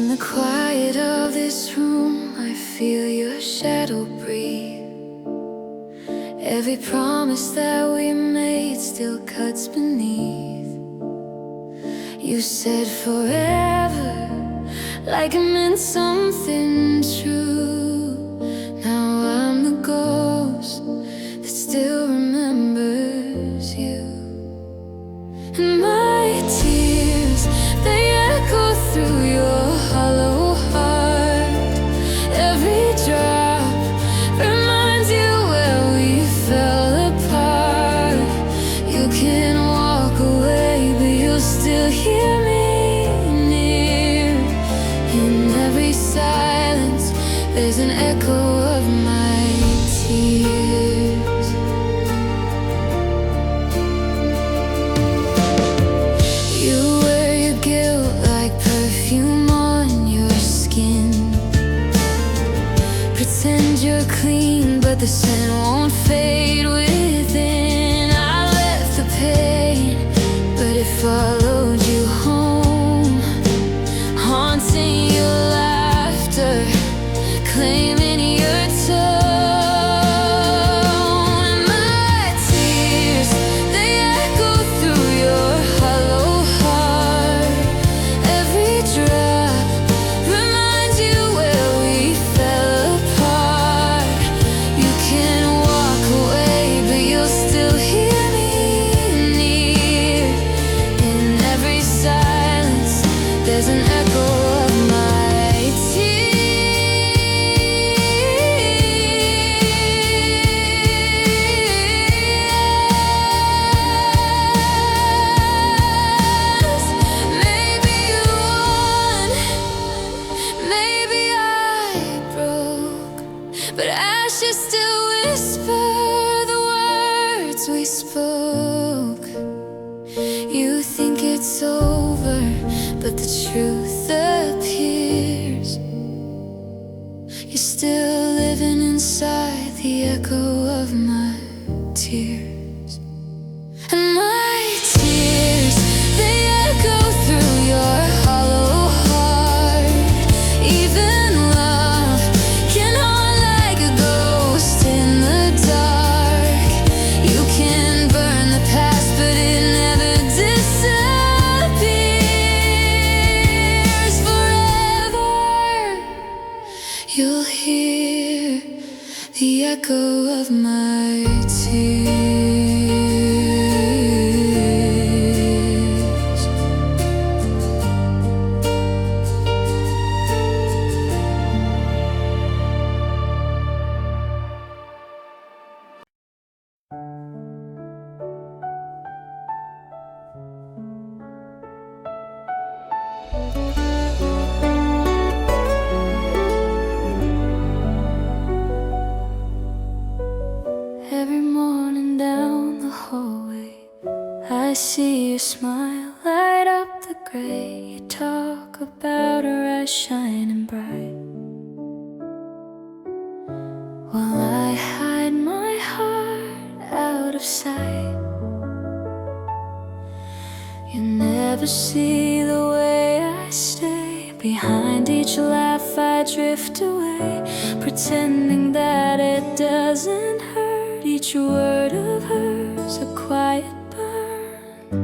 In the quiet of this room, I feel your shadow breathe. Every promise that we made still cuts beneath. You said forever, like it meant something true. Now I'm the ghost that still remembers you. And my tears, they echo through your hollow heart. Every drop reminds you where we fell apart. You can walk away, but you'll still hear me near. In every silence, there's an echo of my tears. You wear your guilt like perfume on your skin. Pretend you're clean, but the scent won't fade within. I left the pain, but it followed you home, haunting your laughter, claiming your tone. And my tears, they echo through your hollow heart. Every drop reminds you where we fell apart. You can walk away, but you'll still hear me near. In every silence, there's an echo of my tears. Maybe you won, maybe I broke, but ashes still whisper the words we spoke. You think it's over, but the truth appears. You're still living inside the echo of my tears. And my tears, they echo through your hollow heart. Even love can haunt like a ghost in the dark. You can burn the past, but it never disappears. Forever, you'll hear the echo of my tears. Every morning down the hallway, I see your smile light up the gray. You talk about her eyes shining bright, while I hide my heart out of sight. You never see the way I stay. Behind each laugh I drift away, pretending that it doesn't hurt. Each word of hers a quiet burn.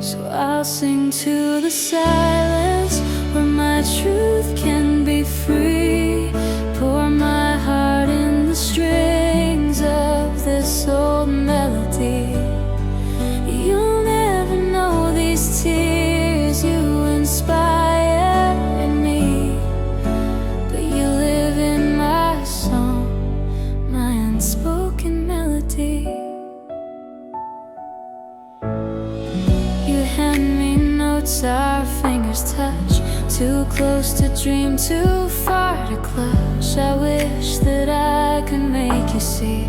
So I'll sing to the silence where my truth can be free. Pour my heart in the strings of this old melody. You'll never know these tears you inspire in me, but you live in my song, my unspoken melody. You hand me notes, our fingers touch, too close to dream, too far to clutch. I wish that I could make you see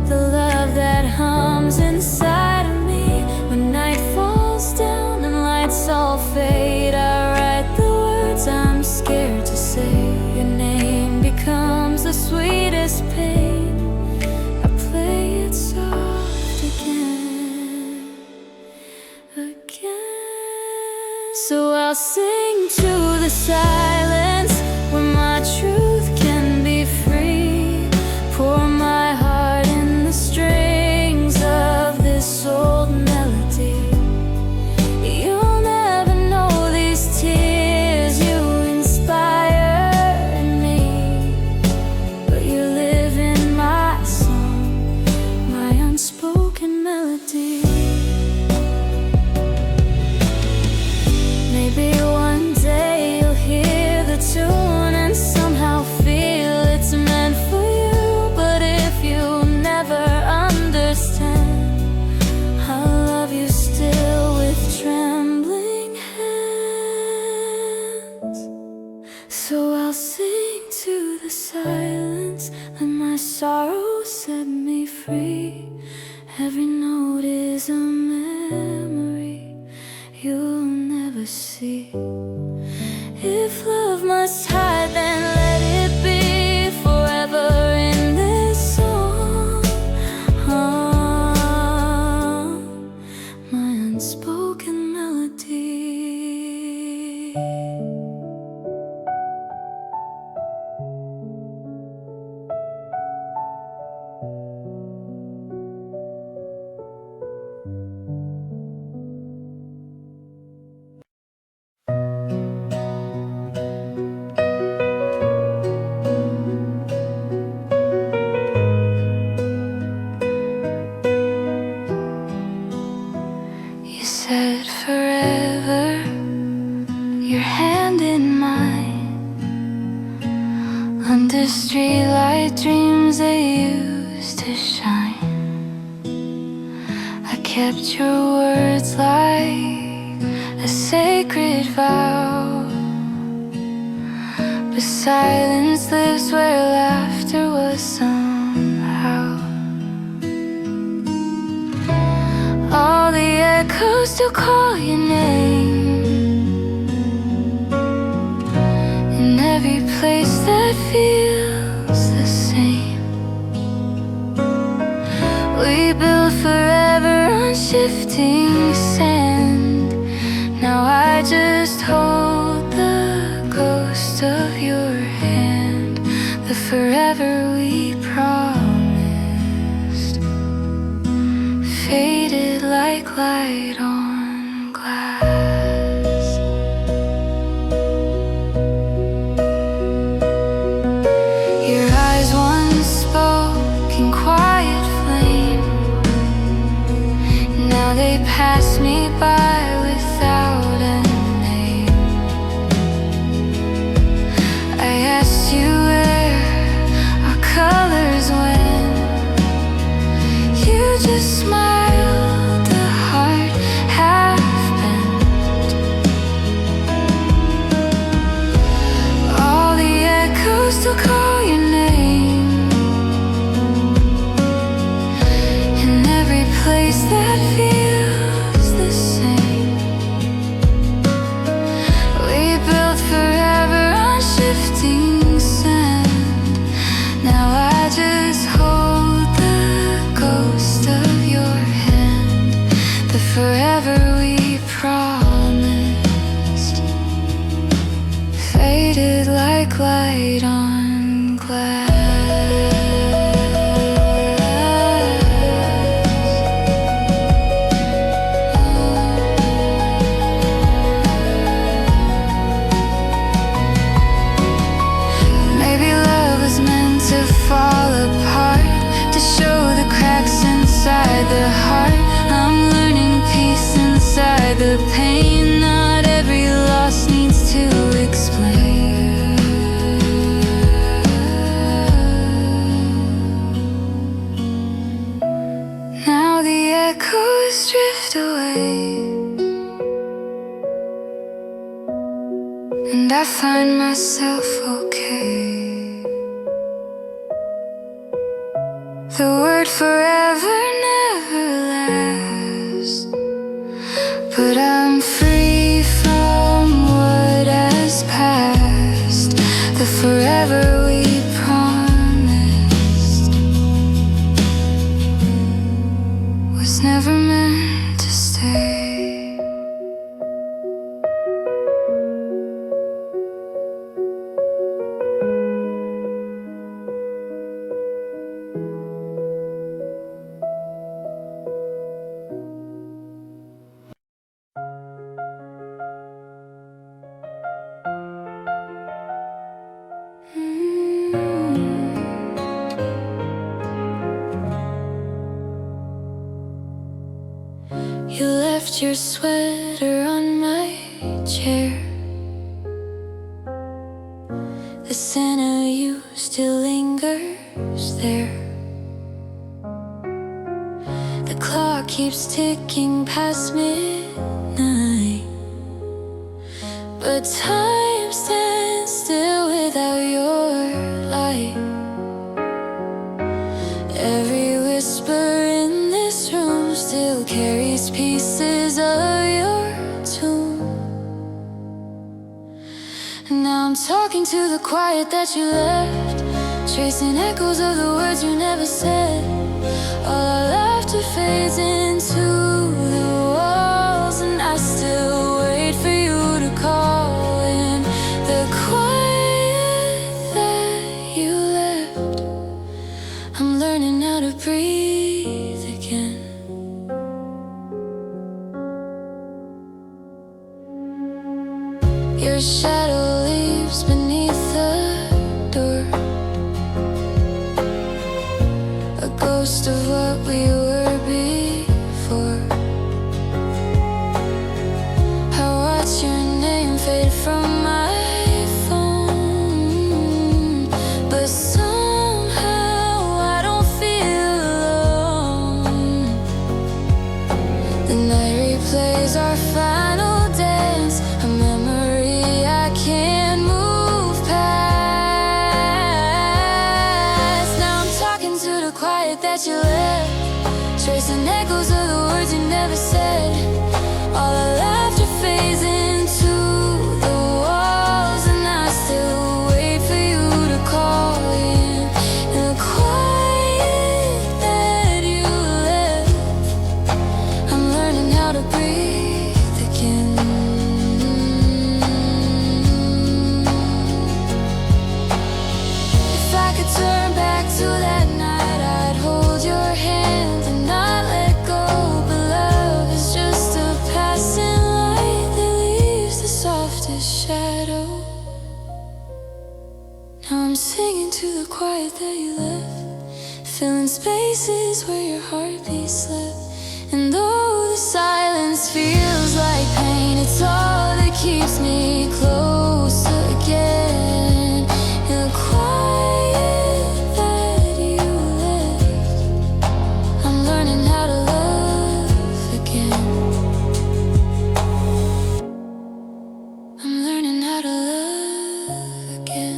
the love that hums inside of me. When night falls down and lights all fade, I write the words I'm scared to say. Your name becomes the sweetest pain. I play it soft again, again. So I'll sing to the side. I'll sing to the silence, let my sorrow set me free. Every note is a memory you'll never see. If love must hide, then let it be forever in this song. My unspoken melody. You said forever, your hand in mine. Under streetlight dreams they used to shine. I kept your words like a sacred vow, but silence lives where laughter was somehow. All the echoes still call your name in every place that feels the same. We built forever on shifting sand. Now I just hold the ghost of your hand, the forever we promised, faded like light on glass. Your eyes once spoke in quiet flame, now they pass me by without a name. I asked you where our colors went, you just smiled, a heart half bent. All the echoes still call your name in every place that feels the same. We built forever on shifting sand. Now I just hold the ghost of your hand, the forever we promised, faded like light on glass. Maybe love was meant to fall apart, to show the cracks inside the heart. I'm learning peace inside the pain. Not every loss needs to explain. Now the echoes drift away, and I find myself okay. The word forever never lasts, but I'm free from what has passed. The forever we promised was never meant to stay. You left your sweater on my chair. The scent of you still lingers there. The clock keeps ticking past midnight, but time stands still with without your light. Every whisper in this room still carries pieces of your tune. And now I'm talking to the quiet that you left, tracing echoes of the words you never said. All our laughter fades into the walls, and I still wait for you to call in the quiet that you left. I'm learning how to breathe again. Your shadow leaves beneath the door, a ghost of what we were before. I watch your name fade from my phone, but somehow I don't feel alone. The night replays our final dance, a memory I can't move past. Now I'm talking to the quiet that you left, tracing echoes of the words you never said. All our laughter fades into the walls, and I still wait for you to call in the quiet that you left. I'm learning how to breathe again. If I could turn back to that night, I'd hold your hand and not let go. But love is just a passing light that leaves the softest shadow. Now I'm singing to the quiet that you left, filling spaces where your heartbeat slept. And though the silence feels like pain, it's all that keeps me close again. In the quiet that you left, I'm learning how to love again. I'm learning how to love again.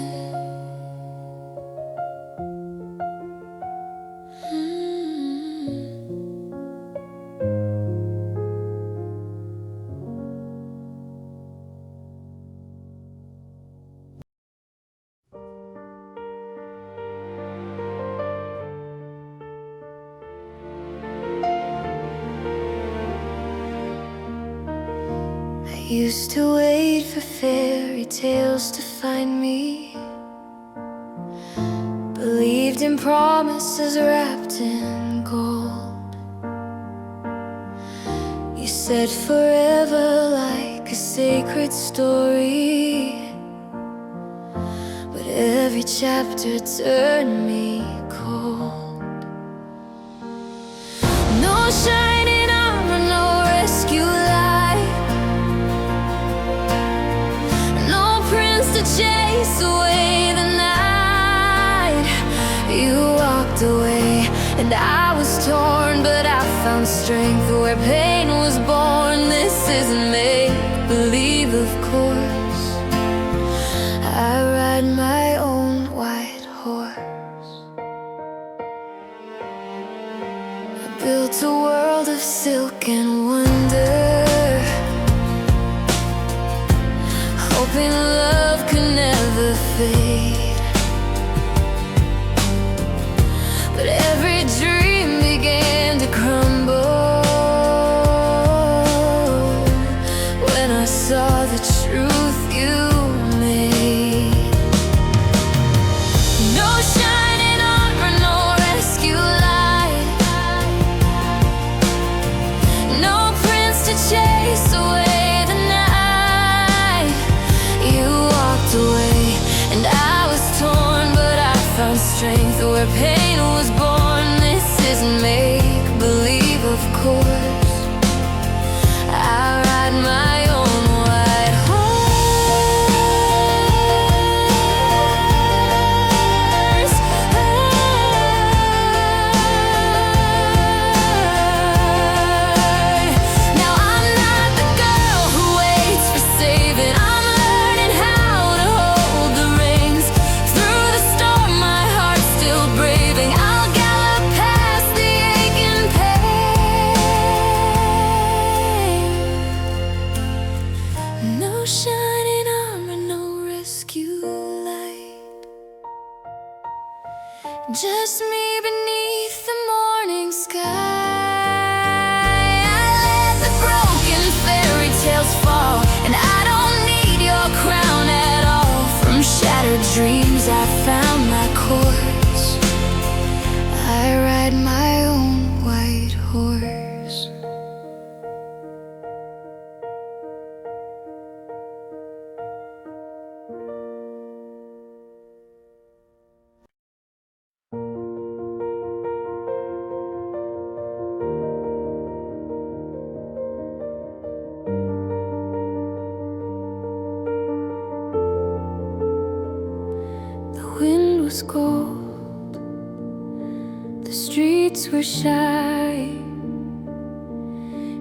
I used to wait for fairy tales to find me, believed in promises wrapped in gold. You said forever like a sacred story, but every chapter turned me cold. No shining armor, no rescue light, no prince to chase away the night. You walked away and I was torn, but I found strength where pain was born. This isn't make-believe, of course. I ride my own white horse. I built a world of silk and wonder, hoping love could never fade. But every dream began to crumble when I saw the truth you made. No shining armor, no rescue light, no Just me beneath the morning sky. I let the broken fairy tales fall, and I don't need your crown at all. From shattered dreams I found my course. I ride my own white horse. The wind was cold, the streets were shy.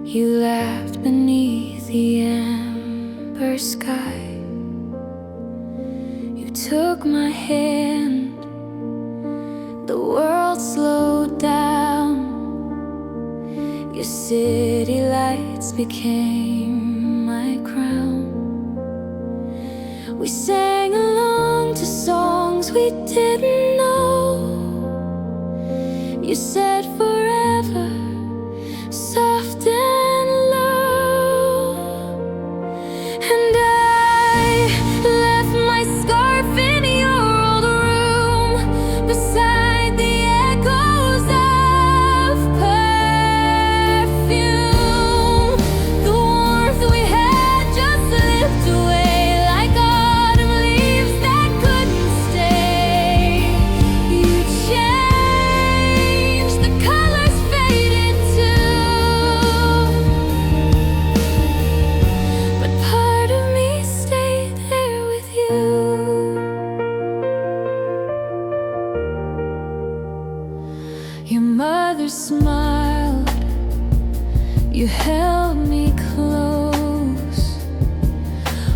You laughed beneath the amber sky. You took my hand, the world slowed down. Your city lights became my crown. We sang along to songs we didn't know. You said forever, soft and low. And I left my scarf in your old room, beside the echoes of perfume. The warmth we had just slipped away like autumn leaves that couldn't stay. You changed, the colors faded too, but part of me stayed there with you. Your mother smiled, you held me close.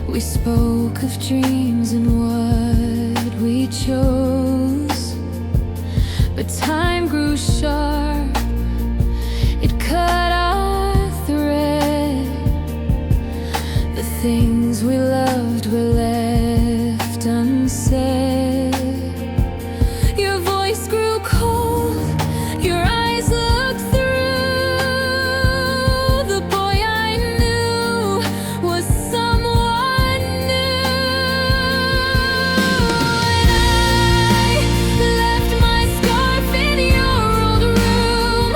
We spoke of dreams and what we chose. But time grew sharp, it cut our thread. The things we loved were left unsaid. Your voice grew cold, your eyes looked through. The boy I knew was someone new. And I left my scarf in your old room,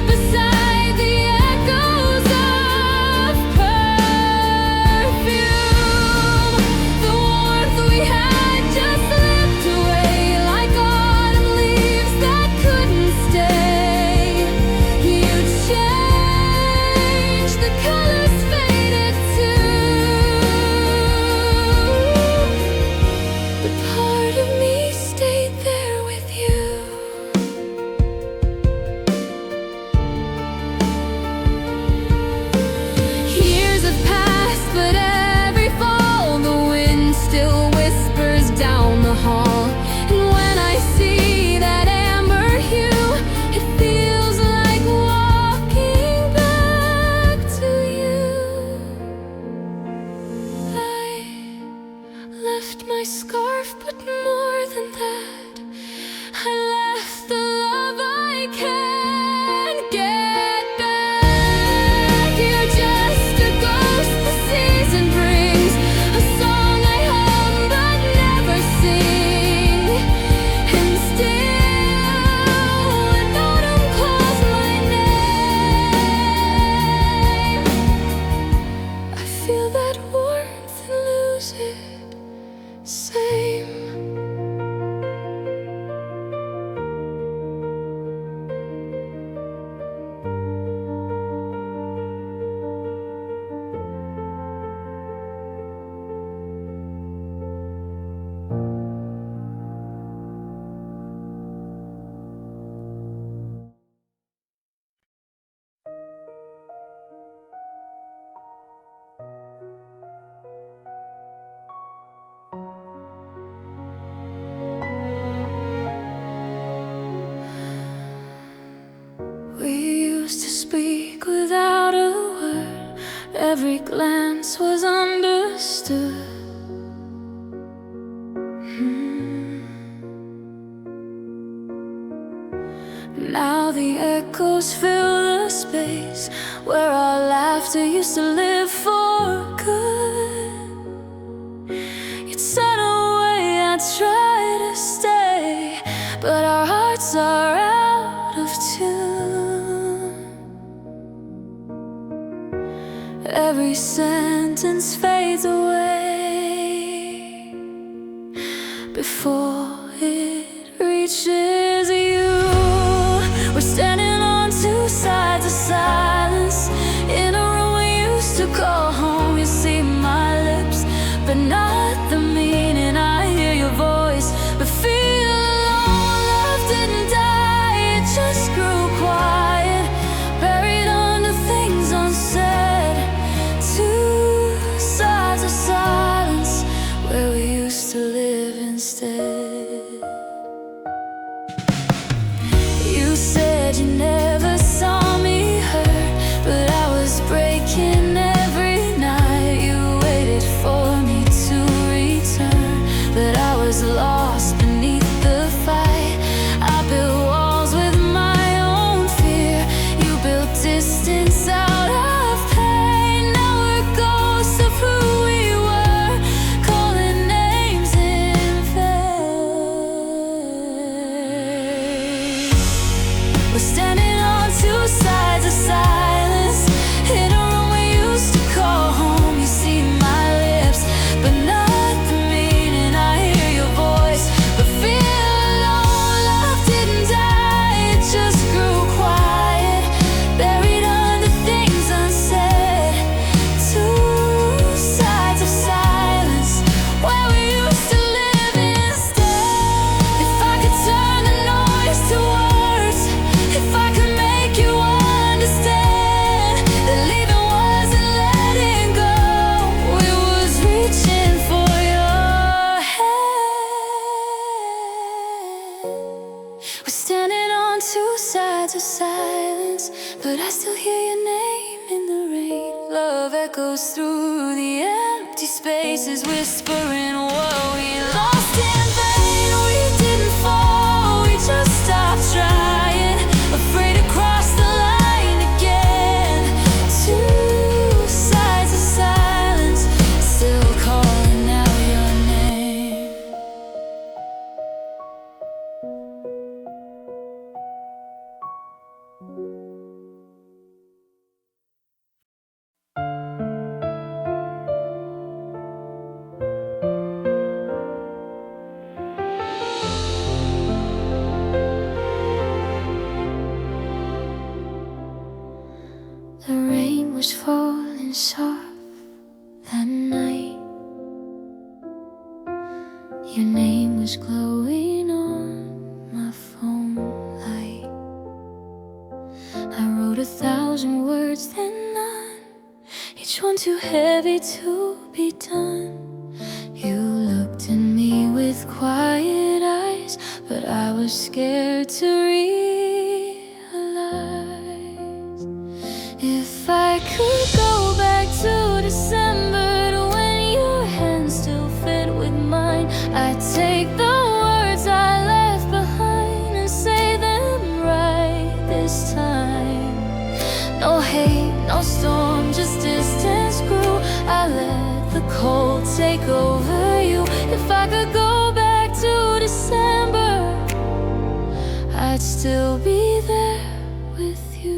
beside the echoes of perfume. The warmth we had just slipped away like autumn leaves that couldn't stay. You changed, the colors faded too, but part of me stayed there with you. Years have passed, but every fall the wind still whispers down the hall. And when I see that amber hue, it feels like walking back to you. I left my scarf, but more than that, I left the love I can't get back. You're just a ghost the season brings, a song I hum but never sing. And still, when autumn calls my name, I feel that warmth and lose it. Same. We used to speak without a word, every glance was understood. the echoes fill the space where our laughter used to live for good. You'd said away, I'd try to stay, but our hearts are out of tune. Every sentence fades away before it reaches you. We're standing on two sides of silence in a room we used to call home. You see my lips, but not the meaning. I hear your voice, but feel alone. Love didn't die, it just grew quiet, buried under things unsaid. Two sides of silence where we used to live instead. You said you never saw me hurt, but I was breaking every night. You waited for me to return, but I was lost beneath the fight. I built walls with my own fear. You built distance out of pain. Now we're ghosts of who we were, calling names in vain. We're standing on two sides of silence in a room we used to call home. You see my lips, but not the meaning. I hear your voice, but feel alone. Love didn't die, it just grew quiet, buried under things unsaid. Two sides of silence where we used to live instead. If I could turn the noise to words, if I could make you understand that leaving wasn't letting go, it was reaching for your hand. We're standing on two sides of silence, but I still hear your name in the rain. Love echoes through the empty spaces, whispering what we lost in vain. We didn't fall, we just stopped trying, afraid to cross the line again. Two sides of silence, still calling out your name. The rain was falling soft that night. Your name was glowing on my phone light. I wrote 1,000 words, then none, each one too heavy to be done. You looked at me with quiet eyes, but I was scared to realize. If I could go back to December, to when your hands still fit with mine, I'd take the words I left behind and say them right this time. No hate, no storm, just distance grew. I let the cold take over you. If I could go back to December, I'd still be there with you.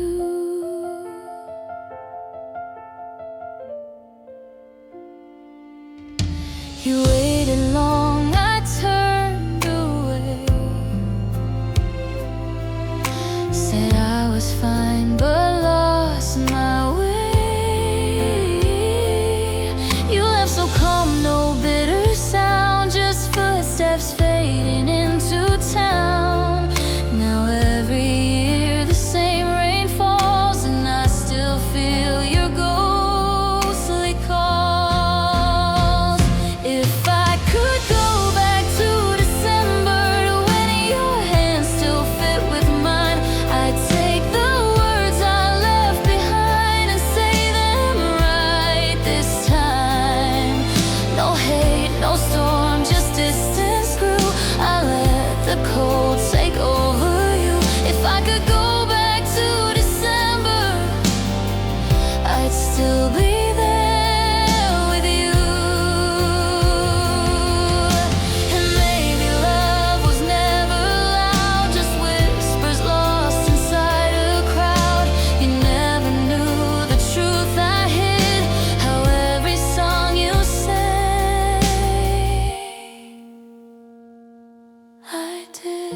You waited long, I turned away, said I was fine but lost my way. You left so calm, no bitter sound, just footsteps fading into town. Now every it.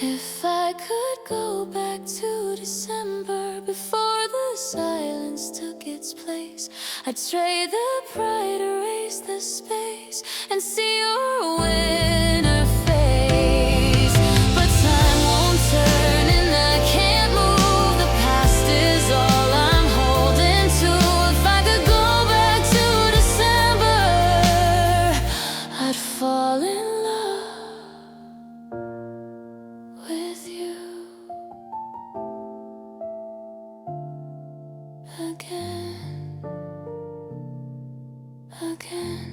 If I could go back to December before the silence took its place, I'd trade the pride, erase the space, and see your winter face. But time won't turn and I can't move. The past is all I'm holding to. If I could go back to December, I'd fall in love with you again, again.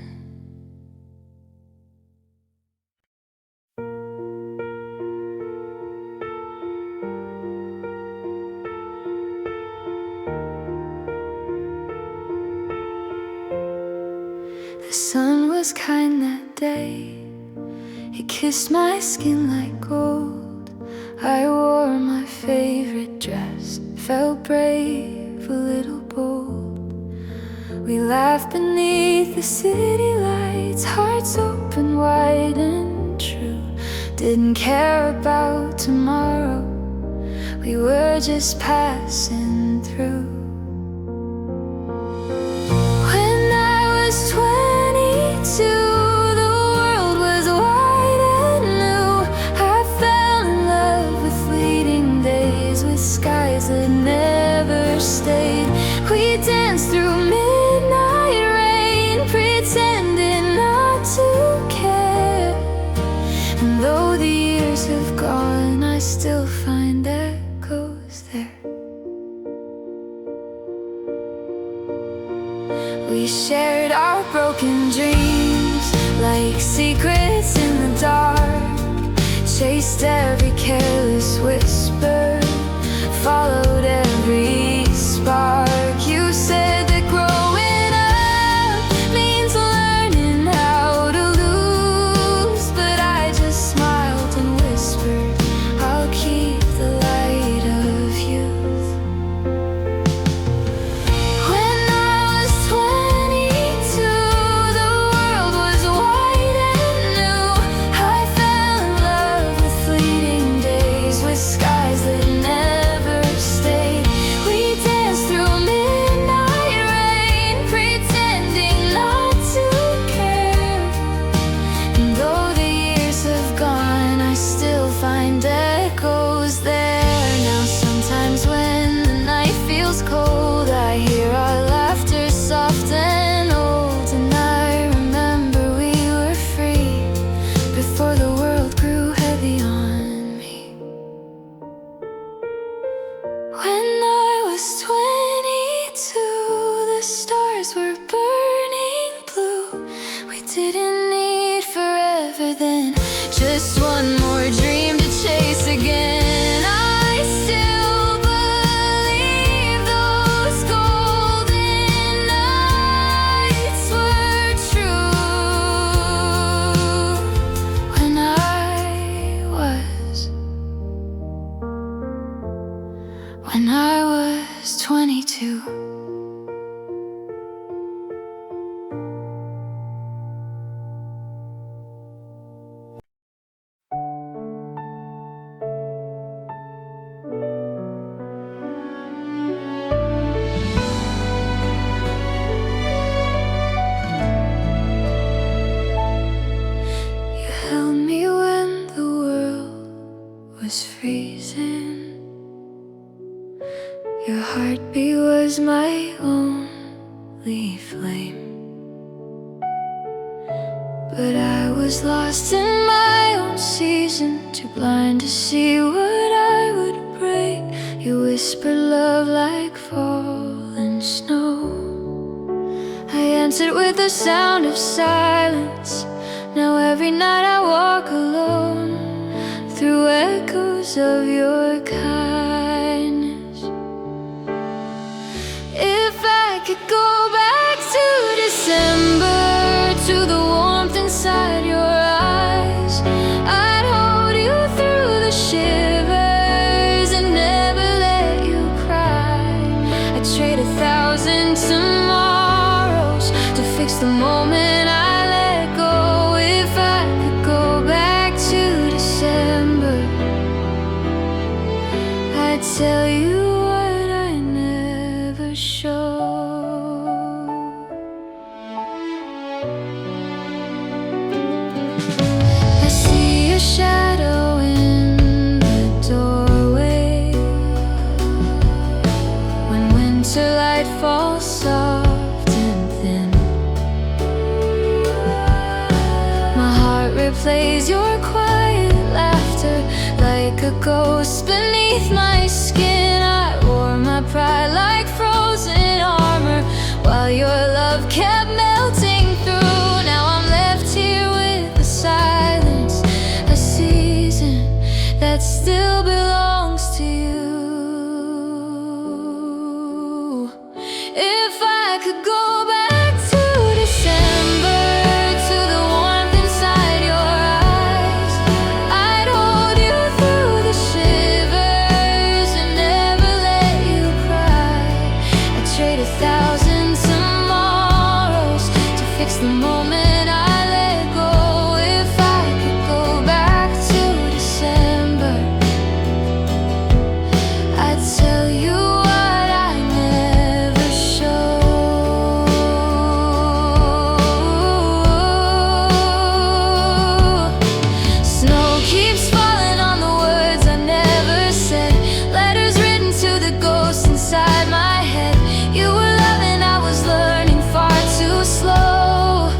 The sun was kind that day. He kissed my skin like gold. I wore my favorite dress, felt brave, a little bold. We laughed beneath the city lights, hearts open wide and true. Didn't care about tomorrow, we were just passing through. When I was 22, the world was wide and new. I fell in love with fleeting days, with skies that never stayed. We danced through midnight rain, pretending not to care. And though the years have gone, I still find echoes there. We shared our broken dreams like secrets in the dark, chased every careless whisper, followed every spark. You said that growing up means learning how to lose, but I just smiled and whispered, I'll keep the light of youth. When I was 22, the world was wide and new. I fell in love with fleeting days, with skies that never stayed. We danced through midnight rain, pretending not to care. And though the years have gone, I still find echoes there. Now sometimes when the night feels cold, I hear our laughter soft and old. And I remember we were free before the world grew heavy on me. When I was 22, the stars were burning blue. We didn't need forever then, just one more dream to chase again. I still believe those golden nights were true. When I was 22. You held me when the world was freezing. Your heartbeat was my only flame. But I was lost in my own season, too blind to see what I would break. You whispered love like falling snow. I answered with the sound of silence. Now every night I walk alone through echoes of your kindness. If I could go back to December, to the warmth inside your eyes, I'd hold you through the shivers and never let you cry. I'd trade 1,000 tomorrows to fix the moment I let go. If I could go back replays your quiet laughter like a ghost beneath my skin. I wore my pride like frozen armor while your love kept melting through. Now I'm left here with the silence, a season that still belongs to you. If I could go back to December, to the warmth inside your eyes, I'd hold you through the shivers and never let you cry. I'd trade 1,000 tomorrows to fix the moment I let go. If I could go back to December, I'd tell you what I never showed. Snow keeps falling on the words I never said, letters written to the ghosts inside my head. You were loving, I was learning far too slow.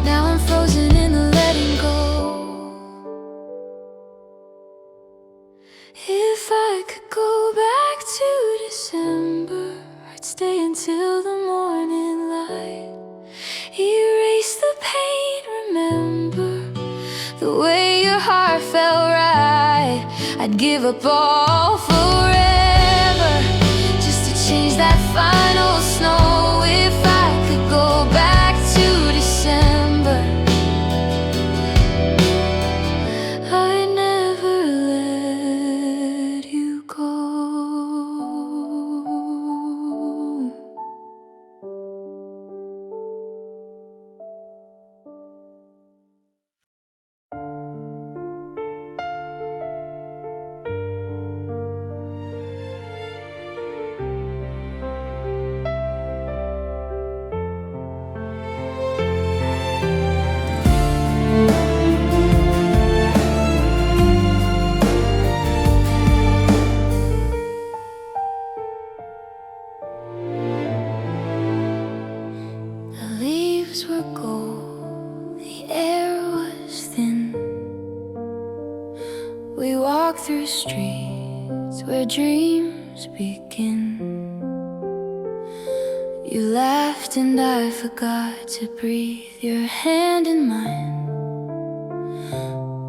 Now I'm frozen in the letting go. If I could go back to December, I'd stay until the morning light. Erase the pain, remember the way your heart felt right. I'd give up all forever just to change that final snow. If I could go back to December, I'd never let you go. The leaves were gold, the air was thin. We walked through streets where dreams begin. You laughed and I forgot to breathe, your hand in mine,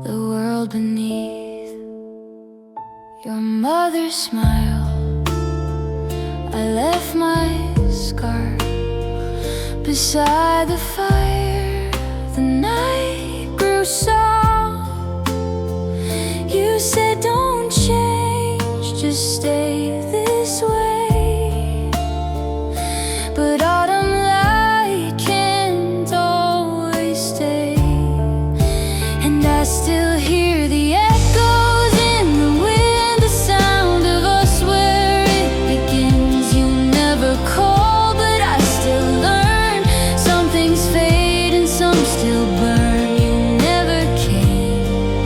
the world beneath your mother's smile. I left my scarf beside the fire. The night grew soft. You said don't change, just stay this way. But autumn light can't always stay, and I still hear the echoes in the wind, the sound of us where it begins. You never call, but I still learn. Some things fade and some still burn. You never came,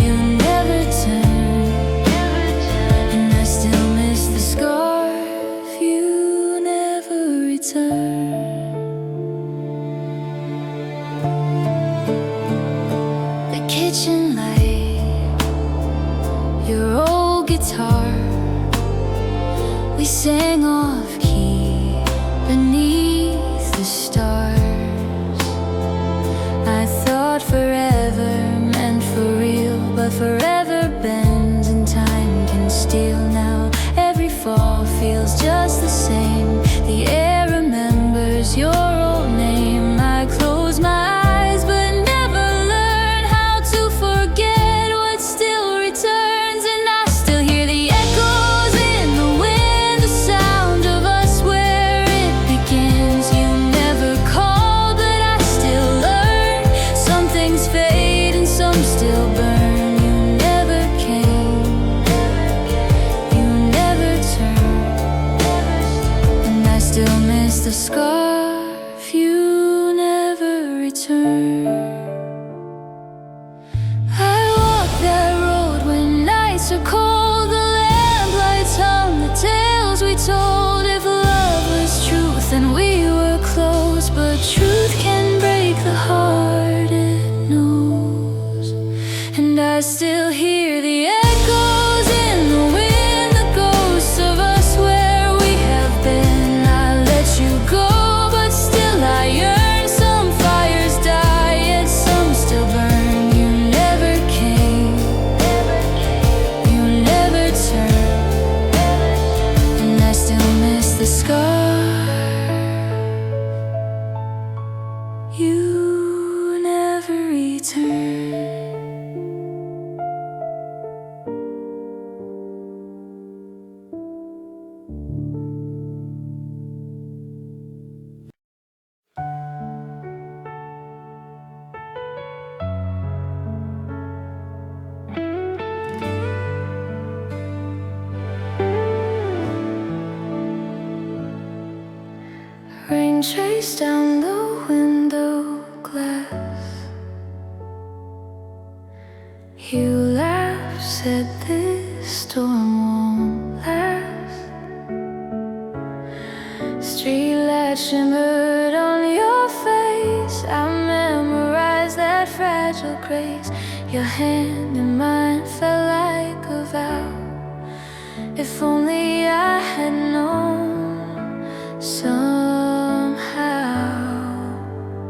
you never turned, and I still miss the scarf. You never returned. The kitchen light, your old guitar, we sang off key beneath the stars. I thought forever meant for real, but forever bends and time can steal. Now every fall feels just the same. The air remembers your old name. I close my eyes but never learn how to forget what still returns, and I still hear the echoes in the wind, the sound of us where it begins. You never call, but I still learn. Some things fade and some still burn. You never came, you never turned, and I still miss the scarf. You never returned. I walk that road when nights are cold. The lamplights hum the tales we told. If love was truth, then we were close, but truth can break the heart it knows. rain traced down the window glass. You laughed, said this storm won't last. Streetlight shimmered on your face. I memorized that fragile grace. Your hand in mine felt like a vow. If only I had known somehow.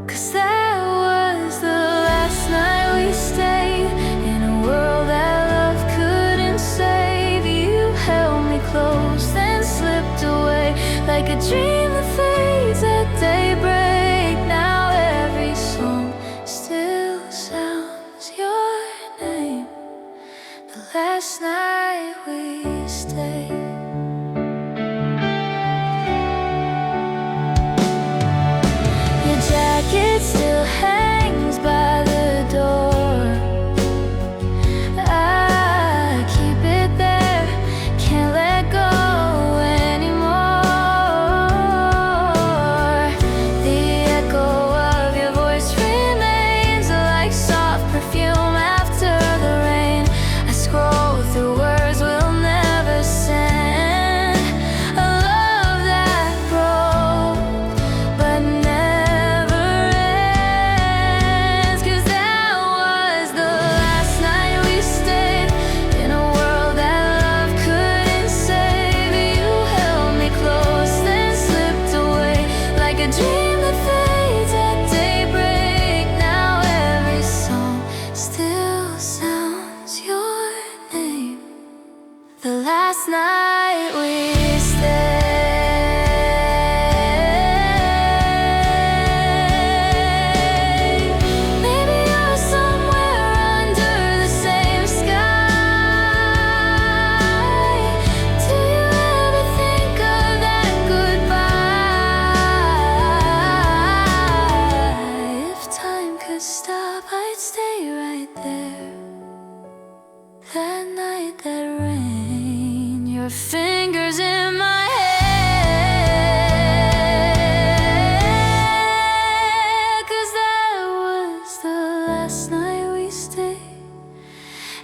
'Cause that was the last night we stayed in a world that love couldn't save. You held me close, then slipped away like a dream that fades at daybreak. Now every song still sounds your name. The last night we stayed. Your jacket still hangs by the door. I keep it there, can't let go anymore. The echo of your voice remains like soft perfume after the rain. I scroll through words we'll never send. A love that broke but never ends. 'Cause that was the last night we stayed in a world that love couldn't save. You held me close, then slipped away like a dream that fades at daybreak. Now every song still sounds your name. The last night we stayed. Maybe you're somewhere under the same sky. Do you ever think of that goodbye? If time could stop, I'd stay right there. That night, that rain, your fingers in my hair. 'Cause that was the last night we stayed.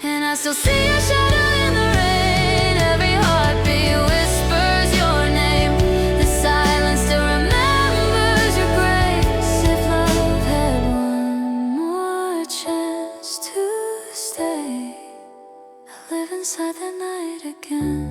And I still see your shadow in the rain. Every heartbeat whispers your name. The silence still remembers your grace. If love had one more chance to stay, I'll live inside the night again.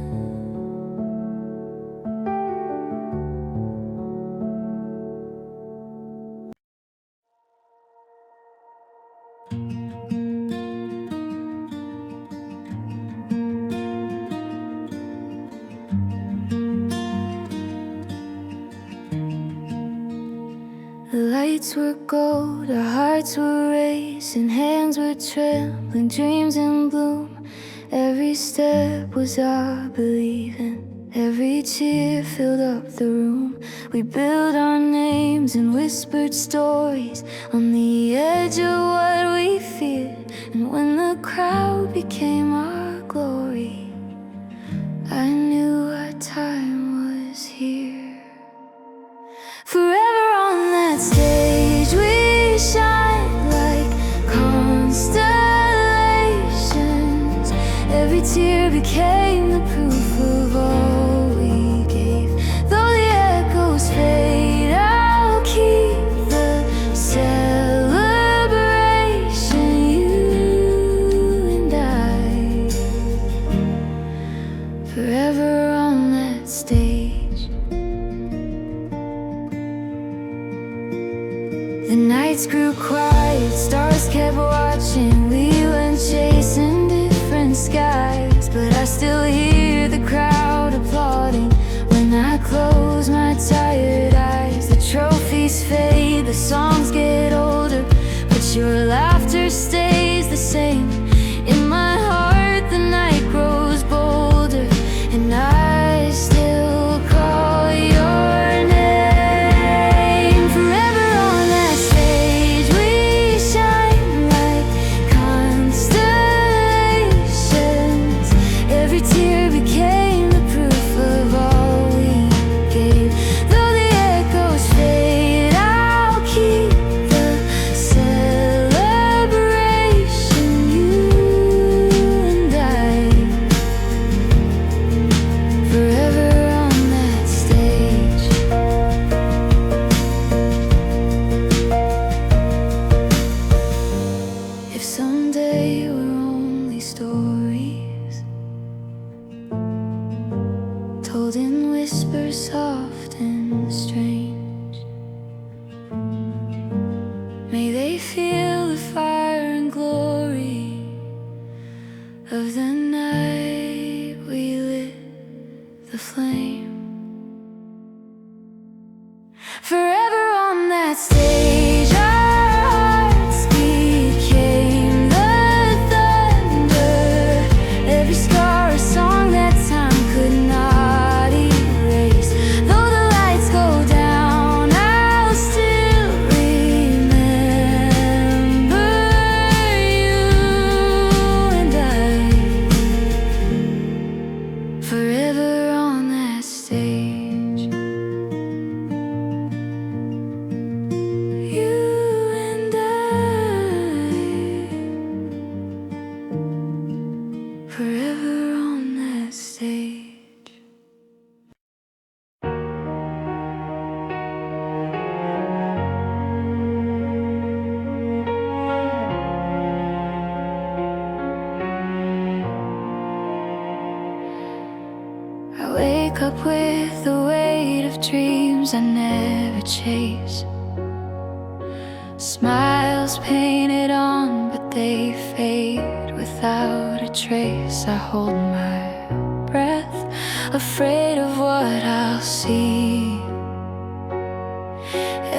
The lights were gold, our hearts were racing, hands were trembling, dreams in bloom. Every step was our believing, every tear filled up the room. We built our names and whispered stories on the edge of what we feared. And when the crowd became our glory, I knew our time was here. Forever on that stage we shine like constellations. Every tear became the proof of all we gave. Though the echoes fade, I'll keep the celebration. You and I, forever on that stage. The nights grew quiet, stars kept watching. We went chasing different skies, but I still hear the crowd someday we're only stories told in whispers soft and strange, may they feel the fire and glory of the night we lit the flame. Forever on that stage, our hearts became the thunder. Every scar a song that time could not erase. Though the lights go down, I'll still remember you and I. Forever on that stage. Forever on that stage. I wake up with the weight of dreams I never chase. Smiles painted on, but they fade without a trace. I hold my breath, afraid of what I'll see.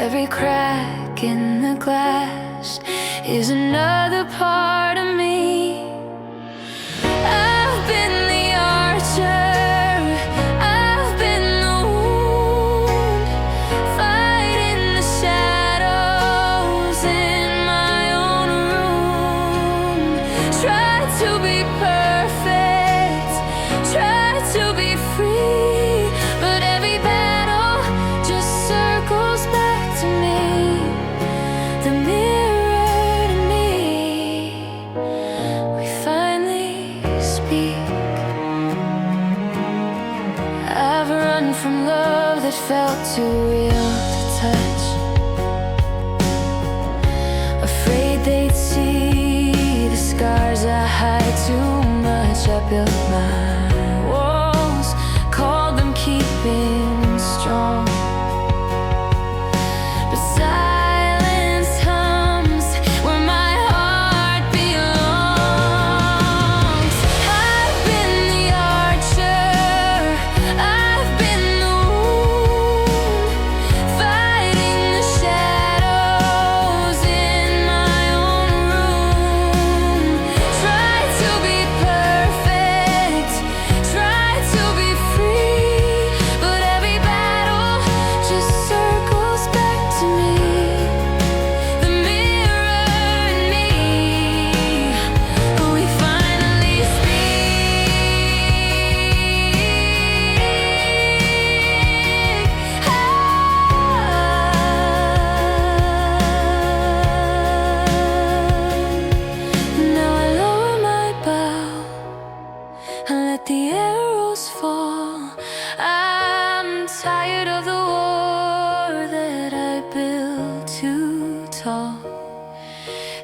Every crack in the glass is another part of me. I've been the archer, I've been the wound, fighting the shadows in my own room. Try to be perfect, try to be free, but every battle just circles back to me. The mirror to me, we finally speak. I've run from love that felt too real to touch, afraid they'd see the scars I hide too much. I built my walls, called them keeping strong, but silence hums where my heart belongs. I've been the archer, I've been the wound, fighting the shadows in my own room. Try to be perfect, try to be free, but every battle just circles back to me. The mirror and me, we finally Now I lower my bow and let the arrows fall. I'm tired of the war that I built too tall.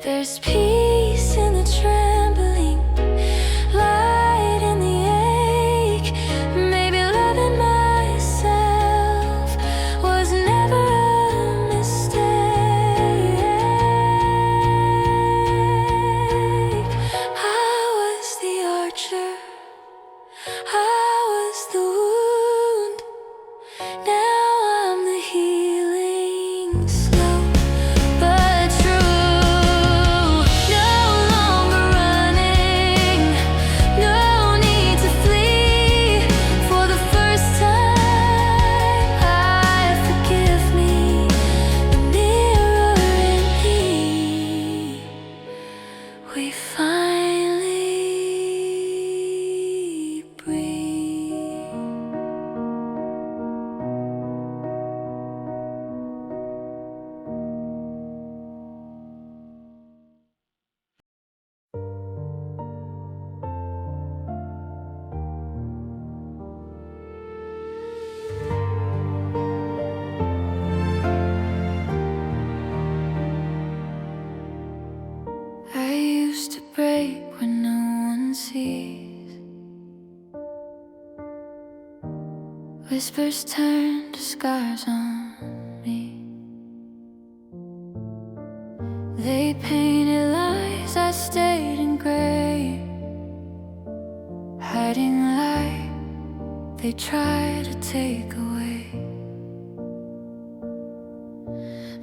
There's peace in the trembling, light in the ache. Maybe loving myself was never a mistake. I was the archer, I was the wound, now I'm the healing, slow but true. No longer running, no need to flee. For the first time, I forgive me. The mirror and me, we finally breathe. I fears to break when no one sees. Whispers turn to scars on me. They painted lies, I stayed in gray, hiding light they try to take away.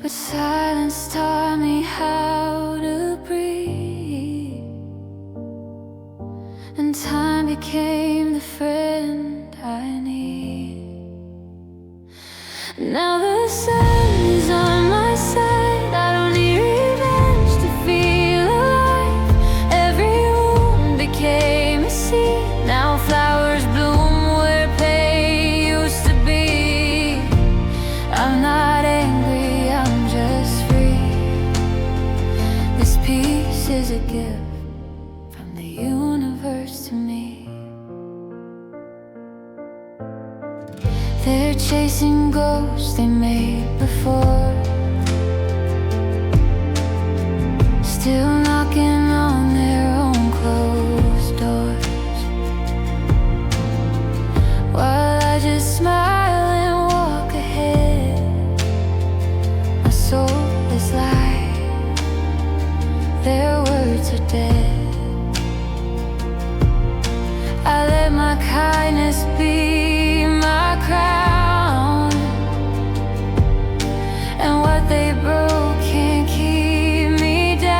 But silence taught me how to breathe, and time became the friend I need. Now the sun is on my side, I don't need revenge to feel alive. Every wound became a seed, now flowers bloom where pain used to be. I'm not angry, I'm just free. This peace is a gift from the universe to me. They're chasing ghosts they made before, still knocking on their own closed doors, while I just smile and walk ahead. My soul is light, their words are dead. I let my kindness be my crown, and what they broke can't keep me down.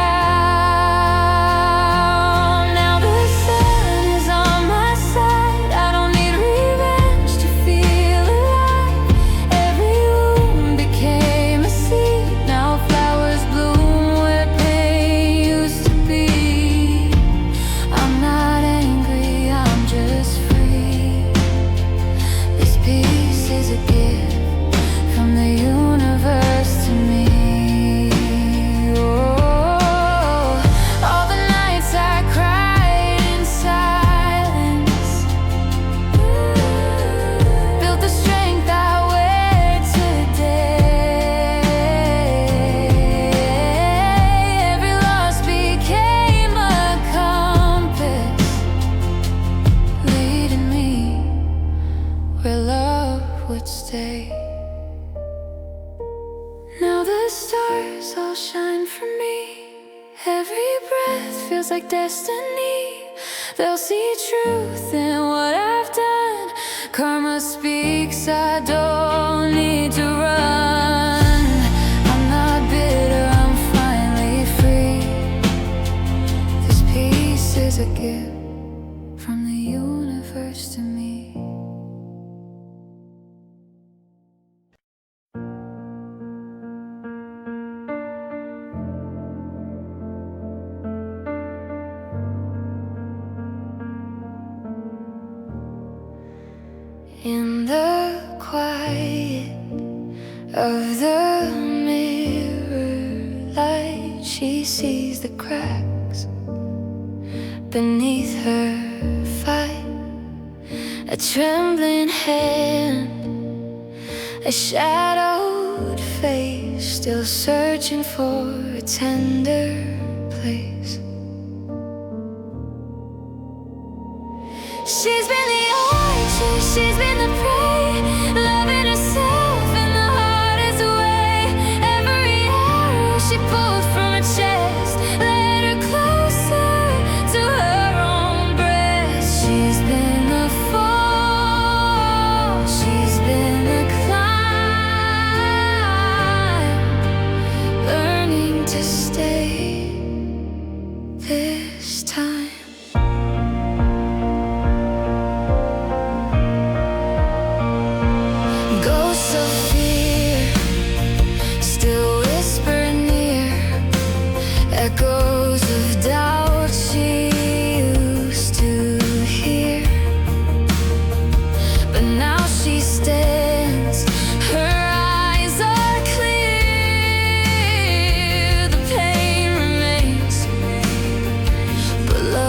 Now the sun is on my side, I don't need revenge to feel alive. Every wound became a seed, now flowers bloom where pain used to be. I'm not angry, I'm just free. This peace is a gift from the universe to me. Oh, all the nights I cried in silence built the strength I wear today. Every loss became a compass, leading me where love would stay. Now the stars all shine for me, every breath feels like destiny. They'll see truth in what I've done. Karma speaks, I don't need to run. I'm not bitter, I'm finally free. This peace is a gift from the universe to me. In the quiet of the mirror light, she sees the cracks beneath her fight. A trembling hand, a shadowed face, still searching for a tender place. She's been the archer, she's been the prey, loving herself in the hardest way. Every arrow she pulled from her chest led her closer to her own breast. She's been the fall, she's been the climb, learning to stay this time. Ghosts of fear still whisper near, echoes of doubt she used to hear. But now she stands, her eyes are clear. The pain remains, but love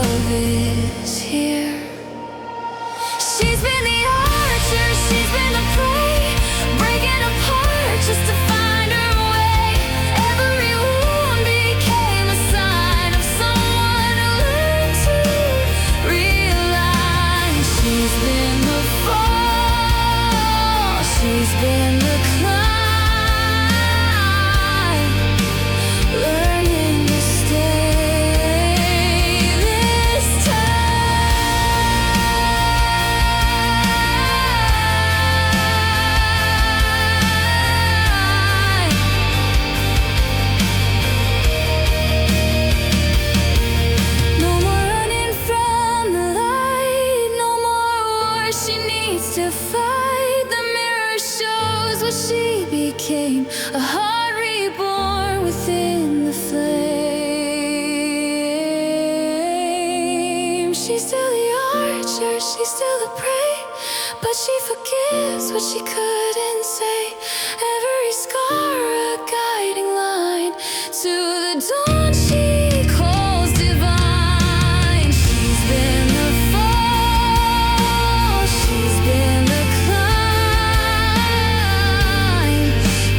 me still to pray, but she forgives what she couldn't say. Every scar a guiding line to the dawn she calls divine. She's been the fall, she's been the climb.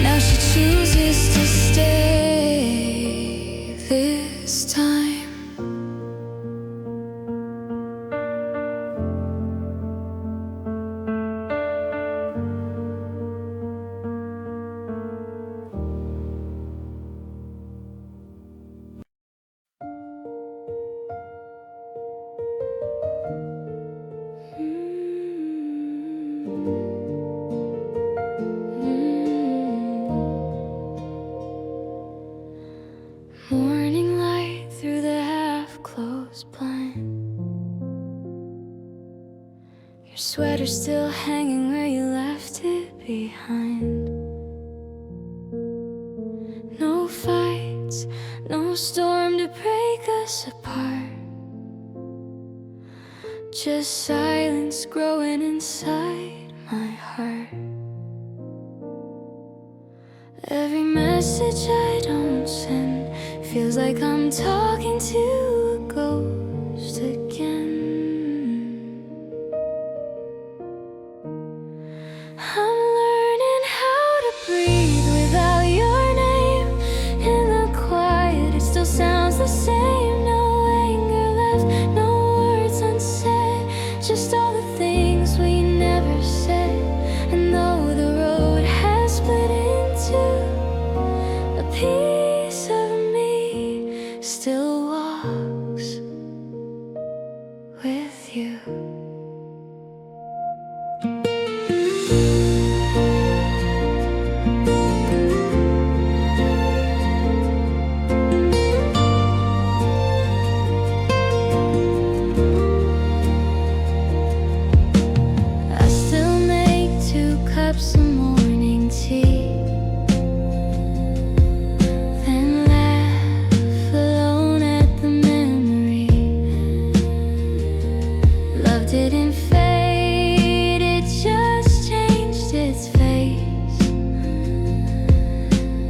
Now she chooses to stay this time. Morning light through the half-closed blind. Your sweater's still hanging where you left it behind. No fights, no storm to break us apart. Just silence growing inside my heart. Every message I don't send feels like I'm talking to a ghost again. I'm learning how to breathe without your name. In the quiet it still sounds the same. No anger left, no words unsaid, just all the things we never said. And though the road has split in two, a piece of me still walks with you. I still make 2 cups of morning tea, then laugh alone at the memory. Love didn't fade, it just changed its face.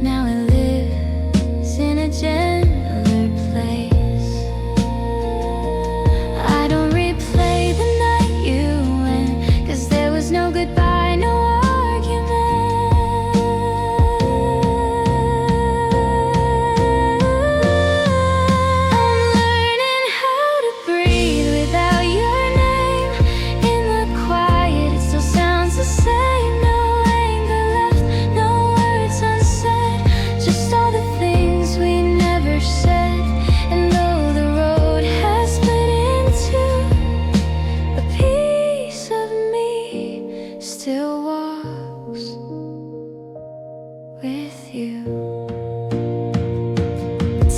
Now it lives in a gentler place. I don't replay the night you went, 'cause there was no goodbye, no argument. I'm learning how to breathe without your name. In the quiet it still sounds the same. No anger left, no words unsaid, just all the things we never said. And though the road has split in two, a piece of me still walks with you.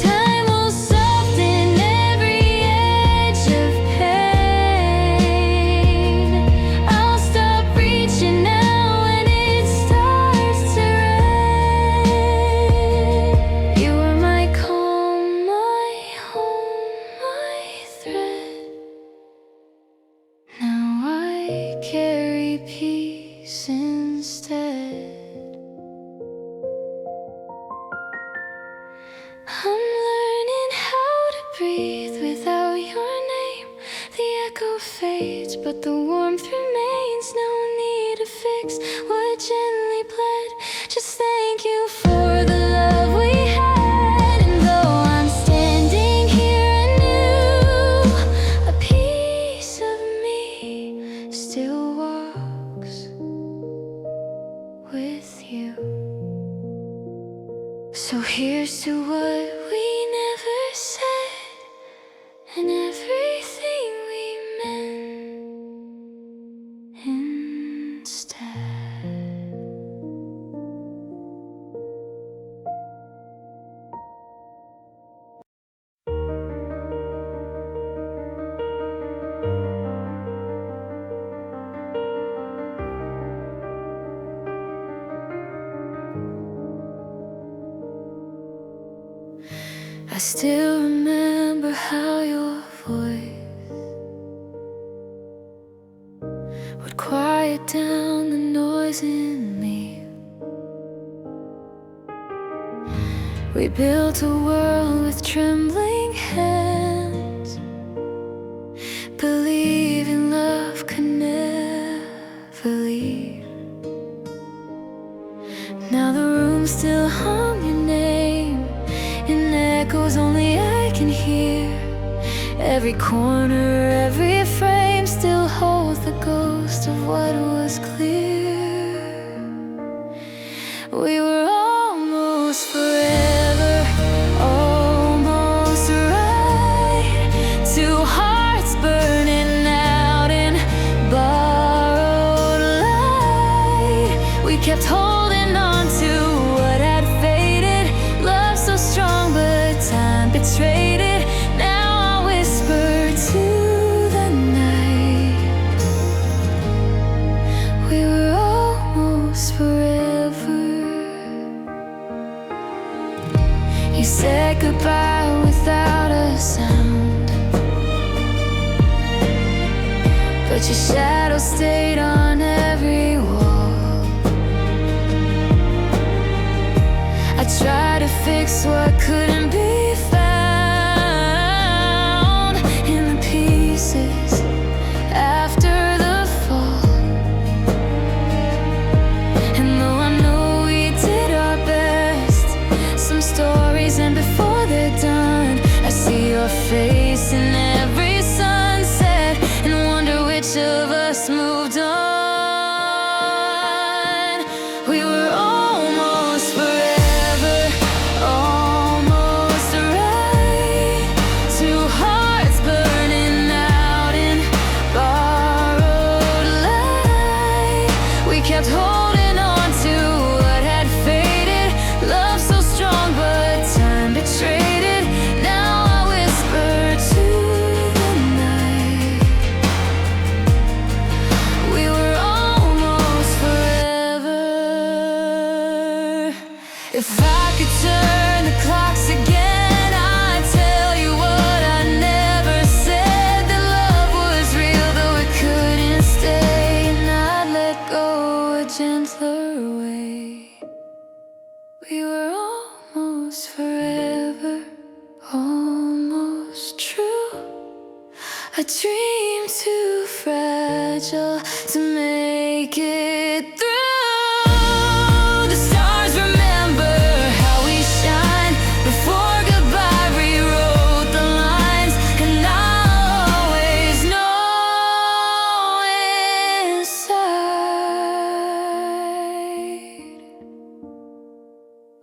Time will soften every edge of pain. I'll stop reaching now when it starts to rain. You were my calm, my home, my thread. Now I carry peace instead. I'm learning how to breathe without your name. The echo fades, but the warmth remains. No need to fix what gently bled. Just thank you for the love we had. And though I'm standing here anew, a piece of me still walks with you. So here's to what we never said, and everything we meant instead. I still remember how your voice We built a world with trembling hands, believing love could never leave. Now the room still hum your name in echoes only I can hear. Every corner, every frame still holds the ghost of what was clear. We were almost forever, almost right. Two hearts burning out in borrowed light. We kept holding on to what had faded. Love so strong, but time betrayed it. Now I whisper to the night, we were almost forever. You said goodbye without a sound, but your shadow stayed on every wall. I tried to fix what couldn't be found in the pieces after the fall. And though I know we did our best, some stories end before they're done. I see your face in every sunset and wonder which of us moved on. We were almost forever, almost right. Two hearts burning out in borrowed light. We kept holding on to what had faded. Love so strong, but time betrayed it. Now I whisper to the night, we were almost forever. If I could turn the clocks again, I'd tell you what I never said. That love was real, though it couldn't stay. And I'd let go a gentler way. We were almost forever, almost true. A dream too fragile to make it through. The stars remember how we shine. Before goodbye rewrote the lines. And I'll always know inside,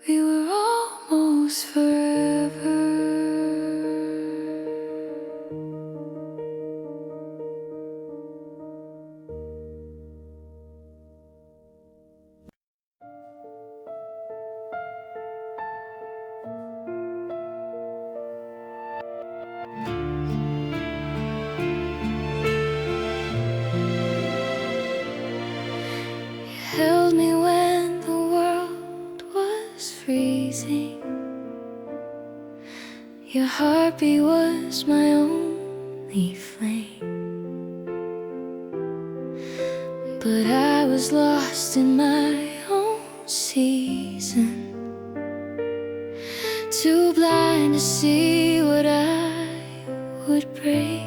we were almost forever. You held me when the world was freezing. Your heartbeat was my only flame. But I was lost in my own season, too blind to see what I would break.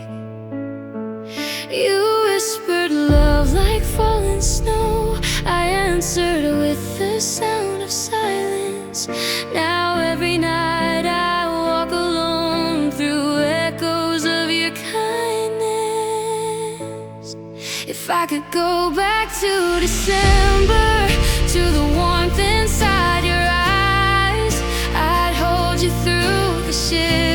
You whispered love like falling snow. I answered with the sound of silence. Now every night I walk alone through echoes of your kindness. If I could go back to December, to the warmth inside your eyes, I'd hold you through the shit